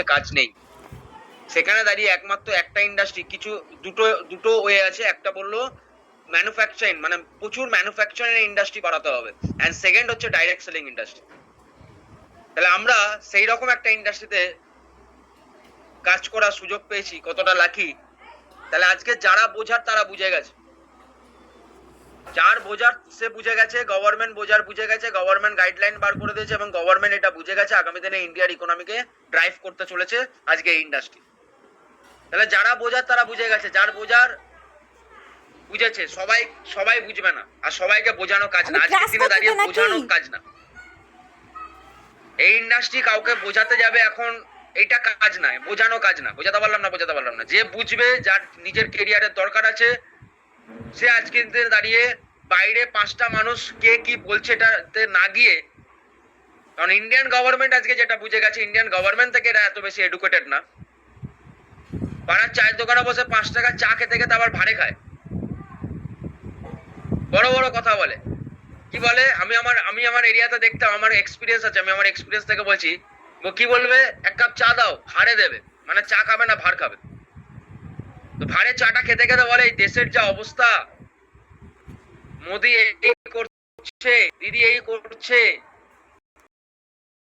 কাজ নেই। সেখানে দাঁড়িয়ে একমাত্র একটা ইন্ডাস্ট্রি, কিছু দুটো ওয়ে আছে। একটা বললো ম্যানুফ্যাকচারিং, মানে প্রচুর ম্যানুফ্যাকচারিং ইন্ডাস্ট্রি বাড়াতে হবে, এন্ড সেকেন্ড হচ্ছে ডাইরেক্ট সেলিং ইন্ডাস্ট্রি। তাহলে আমরা সেই রকম একটা ইন্ডাস্ট্রিতে কাজ করার সুযোগ পেয়েছি, কতটা লাকি। তাহলে আজকে যারা বোঝার তারা বুঝে গেছে, যার বোঝার সে বুঝে গেছে, গভর্নমেন্ট বোঝার বুঝে গেছে, গভর্নমেন্ট গাইডলাইন বার করে দিয়েছে এবং গভর্নমেন্ট এটা বুঝে গেছে আগামী দিনে ইন্ডিয়ার ইকোনমিকে ড্রাইভ করতে চলেছে আজকে এই ইন্ডাস্ট্রি। তাহলে যারা বোঝার তারা বুঝে গেছে, যার বোঝার বুঝেছে। সবাই সবাই বুঝবে না, আর সবাইকে বোঝানো কাজ না, আজকের দিনে দাঁড়িয়ে বোঝানো কাজ না। এই ইন্ডাস্ট্রি কাউকে বোঝাতে যাবে এখন, এটা কাজ নয়, বোঝানো কাজ না। বোঝাতে পারলাম না। যে বুঝবে, যার নিজের কেরিয়ারের দরকার আছে, সে আজকের দিনে দাঁড়িয়ে বাইরে 5টা মানুষ কে কি বলছে এটাতে না গিয়ে, কারণ ইন্ডিয়ান গভর্নমেন্ট আজকে যেটা বুঝে গেছে, ইন্ডিয়ান গভর্নমেন্ট থেকে এরা এত বেশি এডুকেটেড না। পাড়ার চায়ের দোকানে বসে 5 টাকা চা খেতে খেতে আবার ভাড়ে খায়, বড় বড় কথা বলে। কি বলে, আমি আমার এরিয়াতে দেখতাম, আমার এক্সপিরিয়েন্স আছে, আমি আমার এক্সপিরিয়েন্স থেকে বলছি। কি বলবে, 1 কাপ চা দাও, ভাড়ে দেবে, মানে চা খাবে না, ভাড় খাবে। তো ভাড়ে চাটা খেতে খেতে বলে, এই দেশের যা অবস্থা, মোদি এই করছে, দিদি এই করছে,